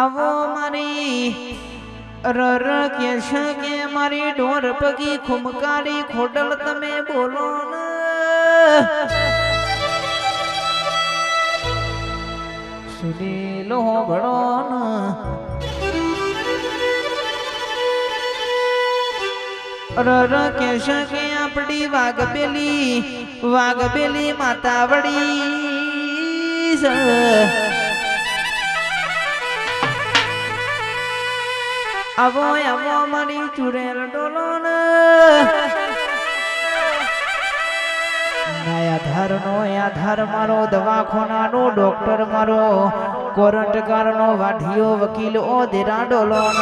आवो मारी रर के मारी ढोर पगी खुमकारी खोडल तमे बोलो न सुनी लो भड़ो न रर के आपड़ी वाघ बेली माता वड़ी आवो आवो मारी चुड़ैल डोलोन आधार मारो दवाखाना नो डॉक्टर मारो कोरंट नो वाढियो वकील ओ देरा डोलोन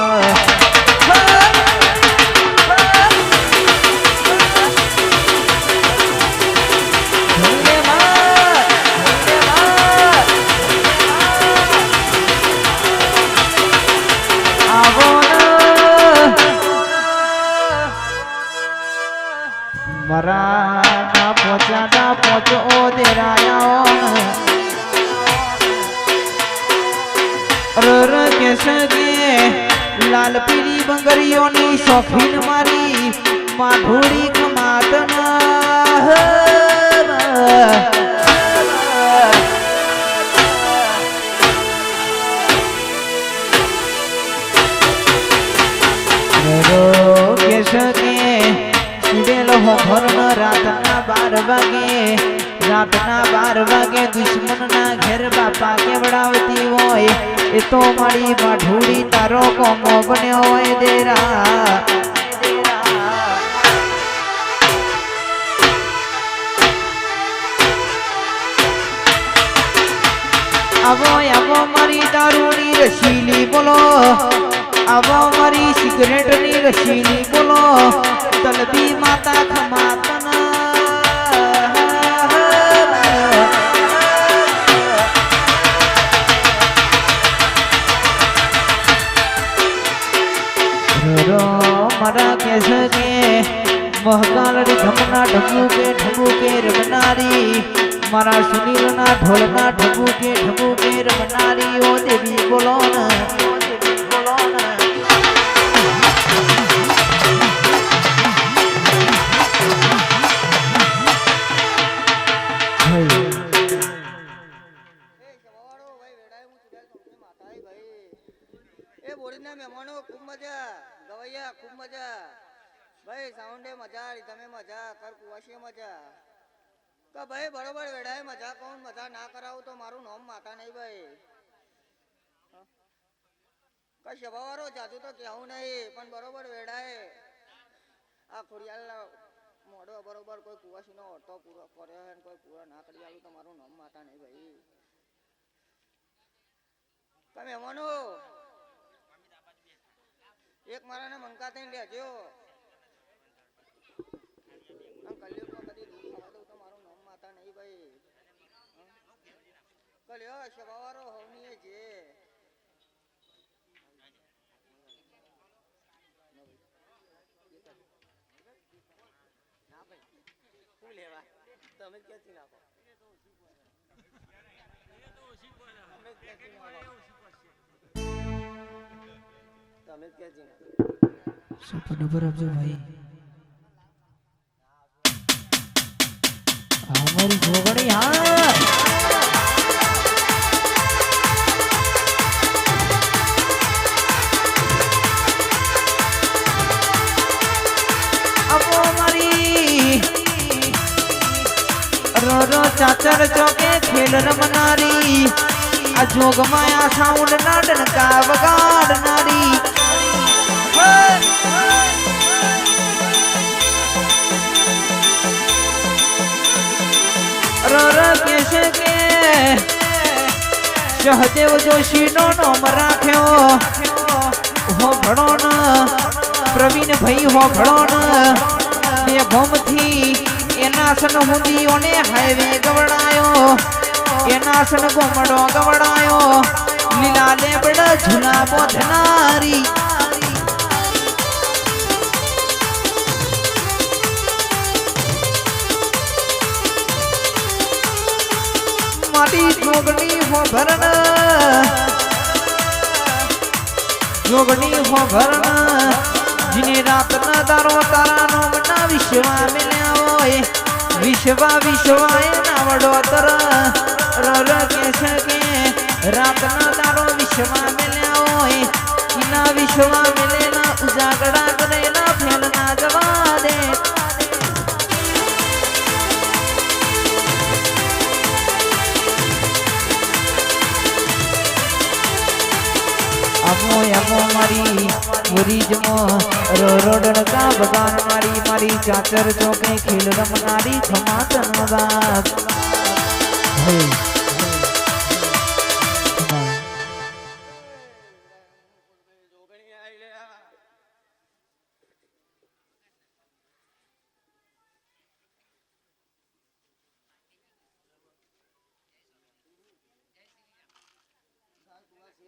मरा ना पहुंचो ओ देराया रर के सगे लाल पीली बंगरियों नी शौकीन मारी माधुरी कमातना रर के सगे हो भरण रातना 12 वागे दुश्मन ना घेर बापा केवड़ावती होय ए तो मारी माढूड़ी तारो कोमो बन्यो होय देरा आवो मारी दारूनी रशीली बोलो आवो मारी सिगरेट नी रशीली बोलो तलबी माता खमातना मरा के सगे महकाल ढमना ढबू के रमनारी मारा सुनील ना ढोलना ढबू के रमनारी ओ देवी बोलो ना मेहमानों खूब मजा गवैया खूब मजा भाई साउंडे मजा रिदमे मजा कर कुवाशी मजा का भाई बरोबर वेड़ाए मजा कौन मजा ना कराऊ तो मारू नोम माता नहीं भाई का शबावारो जादू तो कहूं नहीं पण बरोबर वेड़ाए आ खुड़ियाल मोड़ो बरोबर कोई कुवाशी नो ऑटो पूरा करे है कोई पूरा ना करी आलू तो मारू नोम माता नहीं भाई का मेहमानों एक मारा ने मंका थी ले जो हम कलियुग में कदी दूध खावा दो तो मारो नाम माता नहीं भाई कलियो शबावारो होनी है जे ना भाई फूल है बा તમે क्या चिना को તમે क्या चिना તમે क्या चिना सपन पर अब भाई हमारी जोगड़ी हाँ अब हमारी रो चाचर चौके खेल रमनारी अजोग माया साउंड ना डनका वगाड़ नारी के सहदेव जोशी नो नाम राख्यो हो भड़ो न प्रवीण भाई हो भड़ो न बे भोम थी एना सन हुंदी ओने हाईवे गवड़ायो एना सन गोमड़ो गवड़ायो लीला लेबड़ झूला बोधनारी माटी जोगनी हो भरन જોગણી હો ભરણ જીને રાતના દારો તારા નોમના વિશ્વા મેલ્યા હોય વિશ્વા એના વડોતર રર કે છે કે રાતના દારો વિશ્વા મેલ્યા હોય એના વિશ્વા મેલેના ઉજાગડા કરેલા ફેલના જવા દે આમો મારી મુરીજમો રોડણ કા બગાન મારી ચાચર ચોકે ખેલ રમનારી ખમાતન બાગ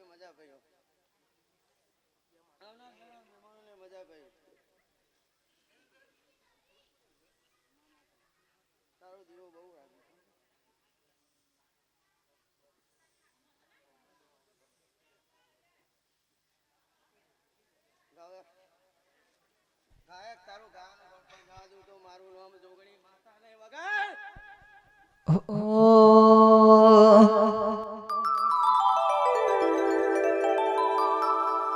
મજા કર્યો મજા કરી તારો દીવો બહુ રાખ્યો ગાયક તારું ગાવાનું પણ ગા દઉં તો મારું નામ જોગણી માતાને વગાડ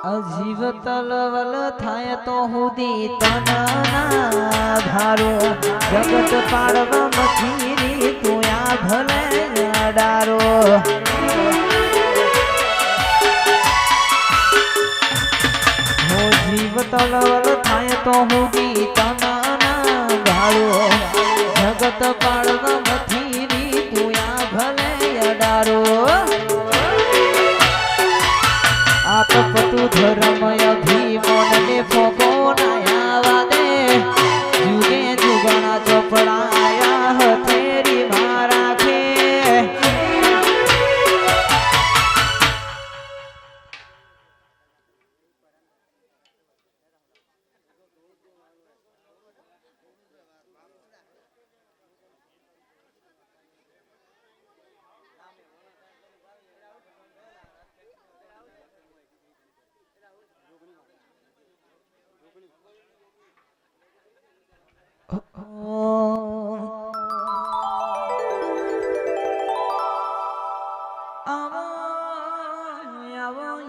અજીવ તલવલ થાય તો હુદી તનના ધારો જગત પાડવા મથીરી તું આ ભલે અડારો હો જીવ તલવલ થાય તો હુદી તનના ધારો જગત પાડવા મથીરી તું આ ભલે અડારો આપ પતુ ધર્મ અભિમન ને ફોકો નાયા દે જુગે જુગણા ચોપડાયા હથેરી મારા ખે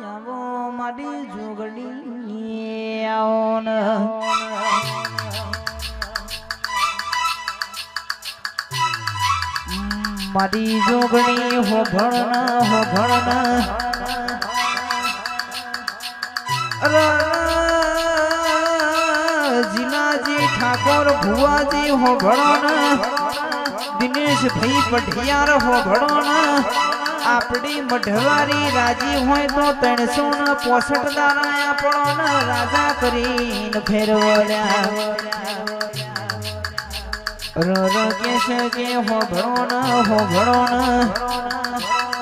આવો મારી જોગણી આવો ને મારી જોગણી હો ભણ જીનાજી ઠાકોર ભુવાજી હો ભણ દિનેશ ભાઈ પઢિયાર હો ભણ આપડી મઢવારી રાજી હોય તો 365 દારા આપણો રાજા કરીને ફેરવલ્યા રર કે છે કે હો ભણો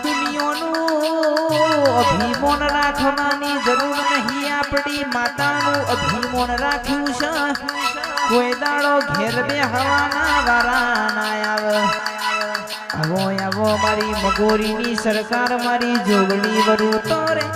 દુનિયાનું અભિમાન રાખવાની જરૂર નહીં આપડી માતાનું અભિમાન રાખ્યું છે કોઈ દાડો ઘેર બે હવાના વારા ના આવો મારી મગોરીની સરકાર મારી જોગણી વરુ તો રે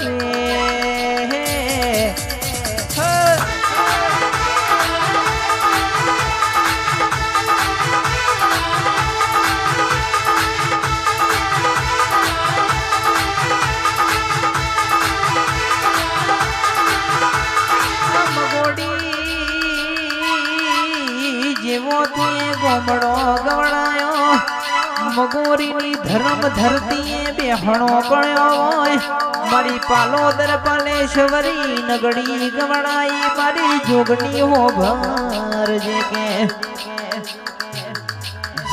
જેવો તું ગોમડો ગવડાયો મગોરીની ધર્મ ધરતીએ બેહણો ગણ્યો હોય મારી પાલોદર પાલેશ્વરી નગડી ગવડાઈ મારી જોગણી હો ભરજે કે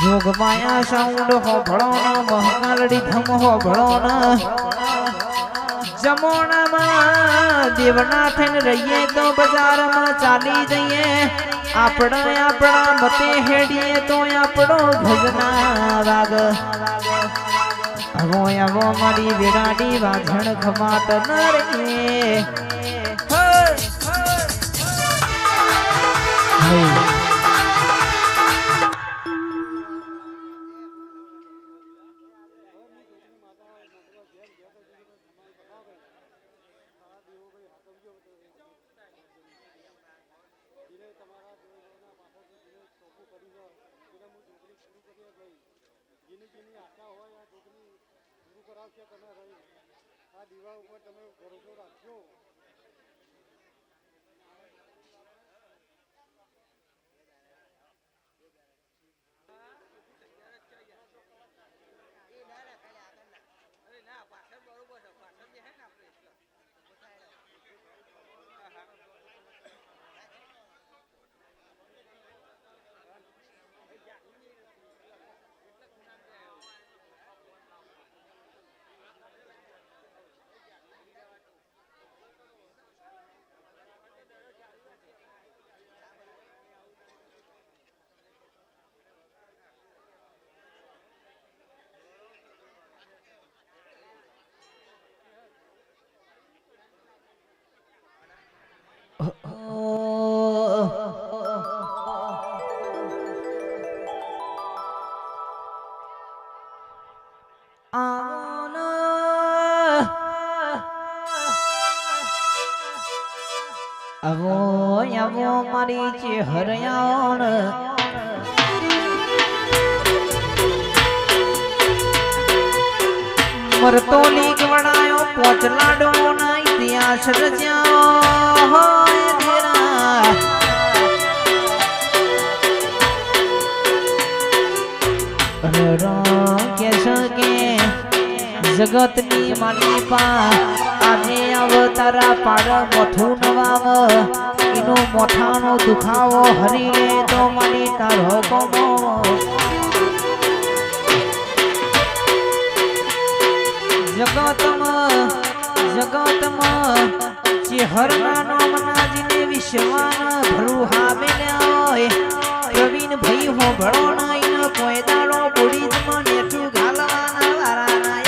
જોગ માયા સાઉન્ડ હો ભળો મહાકાલડી ધમ હો ભળો જમોણામાં દેવનાથ રહીએ તો બજારમાં ચાલી જઈએ આપણા મતે હેડીએ તો આપણો ભજના વાગ આવો મારી વિરાડી વાઝણ ખમાટ ન રે જેની જેની આશા હોય આ દુઃખની પૂરું કરાવશે તમે રહી આ દીવા ઉપર તમે ભરોસો રાખજો. પાછળ બરોબર છે પાછળ જે હે ને આપણે આવો આવો મારી છે હરિયાણ મરતો લીક વડાયો પોચલાડો ના ઇતિહાસ રચ્યા હોય તેરા કે સકે જગતની માલિપા આજે અવતારા પાડ મોઠું નવાવ એનો મોઠાનો દુખાવો હરી લે તો મારી તારો કોમો જગતમાં ચેહરના નામનાજીને વિશ્વાન ભરું હામેલ્યા હોય પ્રવીણ ભાઈ હો ભળો નાઈન કોઈ દાડો બુડી જમાં નેઠું ઘાલવાના વારાના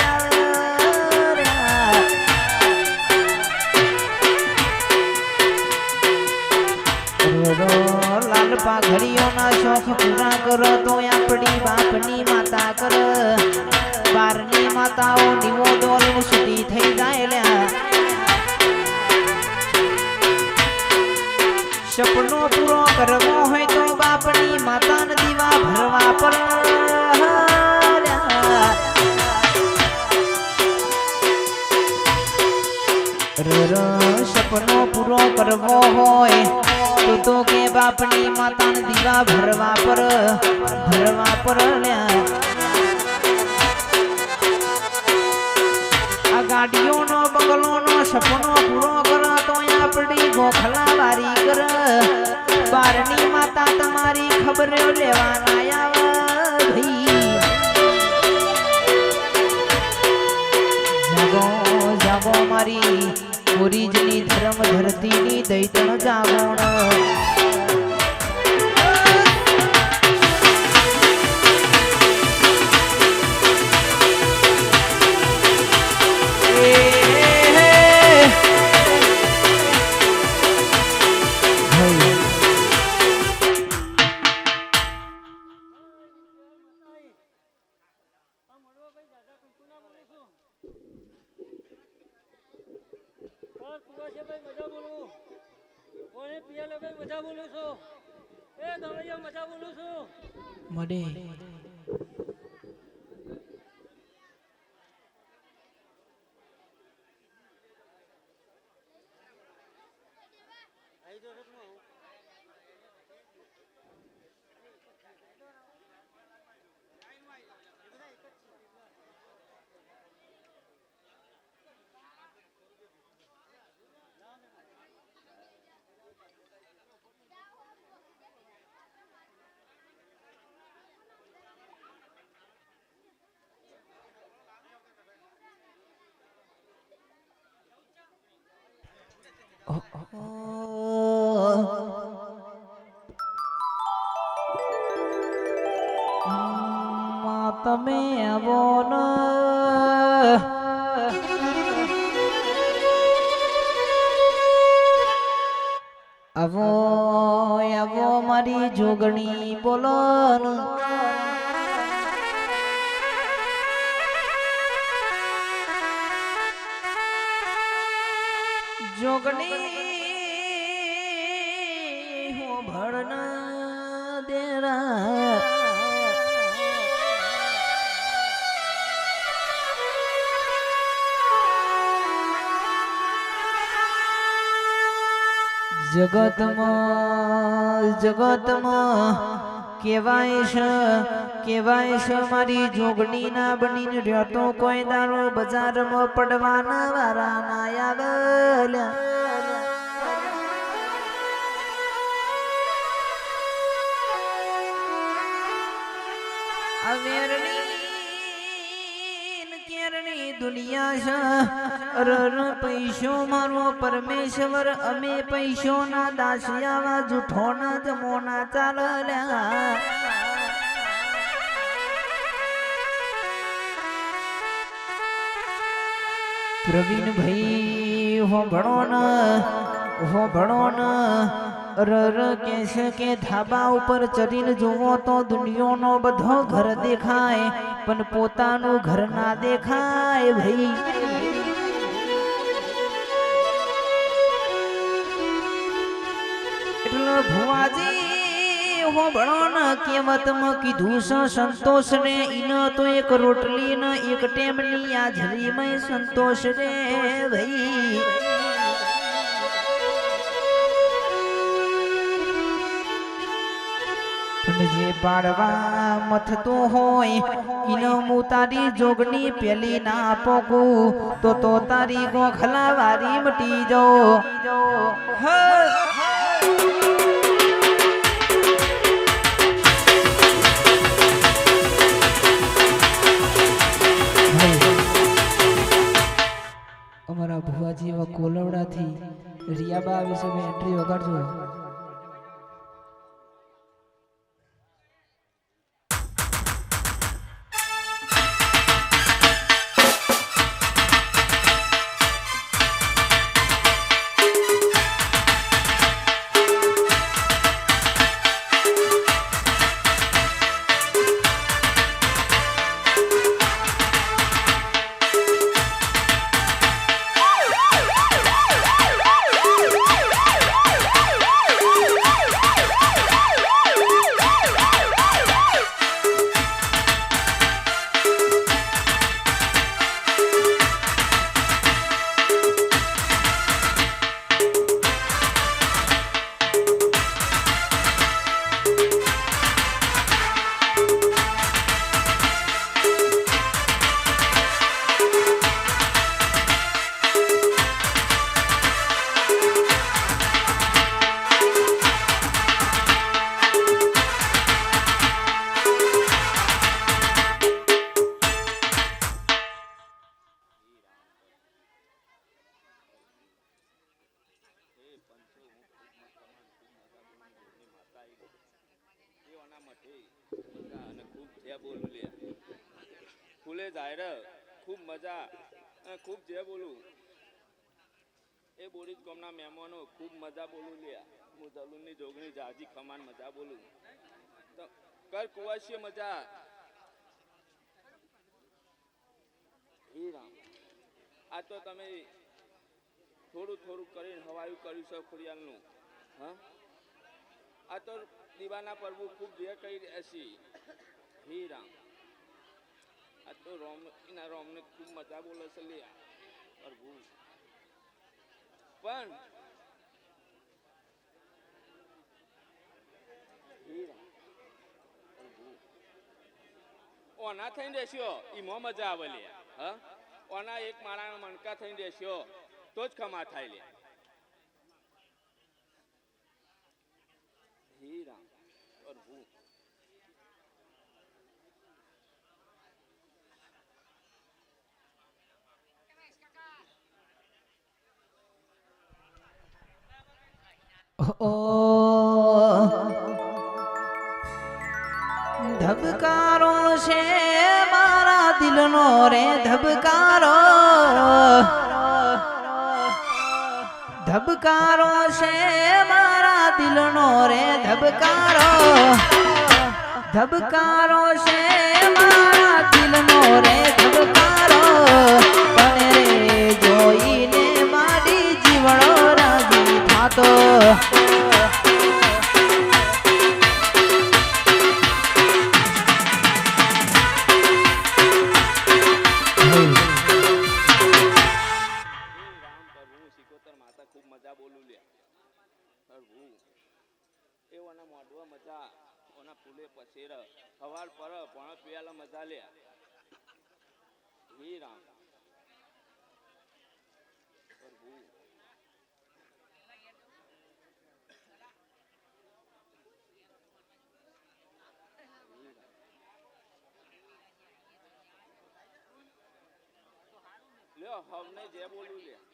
લાલ પાઘડીઓના શોખ પૂરા કરો તો આપણી બાપની માતા કર બારની માતાઓ નીવો દોલ સુધી થઈ જાય લ્યા સપનો પૂરો કરવો હોય તો બાપની માતાને દીવા ભરવા પર સપનો પૂરો કરવો હોય તો કે બાપની માતાને દીવા ભરવા પર આ ગાડીઓનો બંગલોનો સપનો પૂરો કરો તો આપણી ગોખલા વારી કર બારની માતા તમારી ખબર લેવાના આવે ભાઈ જાગો જાગો મારી ઓરિજની ધર્મ ધરતીની દૈતણ જાગોણ મજા બોલું છું એ દવૈયા મજા બોલું છું મડે તમે આવો ન આવો આવો મારી જોગણી બોલો જોગણી હું ભળના દેરા જગતમાં કેવાય છે મારી જોગણી ના બનીને રહેતો કોઈ દારો બજારમાં પડવાના વારા ના આવે કેરની દુનિયા છે પૈસો મારો પરમેશ્વર અમે પૈસો ના દાસિયાવા જૂઠો ના જમોના ચાલ્યા પ્રવીણભાઈ હો ભણો ન કે ધાબા ઉપર ચડીને જુઓ તો દુનિયાનો બધો ઘર દેખાય પણ પોતાનું ઘર ના દેખાય ભાઈ એટલે ભુવાજી હો ભણો ન કેવતમાં કીધું છે સંતોષ રે ઈનો તો એક રોટલી ન એક ટેમની આ જરીમાં સંતોષ રે ભાઈ જે પાડવા મથતો હોય ઈનો હું તારી જોગણી પેલી ના પોકું તો તારી ગોખલા વારી મટી જાઓ અમારા ભુવાજી એવા કોલવડાથી રિયાબા વિશે એન્ટ્રી વગાડજો ફૂલે જાય ખૂબ મજા ખૂબ જે બોલું એ બોરીજ ગામના મહેમાનો ખૂબ મજા બોલું લ્યા હું દલુનની જોગણી જાજી ખમાન મજા બોલું તો કર કુવાશી મજા હી રામ આ તો તમે થોડું કરીને હવાયું કર્યું છે ખોડિયાલનું હા આ તો દીવાના પ્રભુ ખૂબ જે કહી રહેશી હી રામ આ તો એના રોમને ખૂબ મજા બોલે છે લ્યા પ્રભુ પણ ઓના થઈને દેશ્યો ઈમો મજા આવે લ્યા હા ઓના એક માળાના મણકા થઈને દેશ્યો તો જ ખમા થાય લ્યા હી રામ પ્રભુ ધબકારો છે મારા દિલનો રે ધબકારો છે મારા દિલનો રે ધબકારો છે મારા દિલનો રે ધબકારો તને રે જોઈને મારી જીવડો રાજી થાતો પ્રભુ એ ઓના મોઢવા મજા ઓના ફૂલે પસેર હવાર પર પણ પીવાલા મજા લે હે રામ પ્રભુ લ્યો હવને જે બોલું લે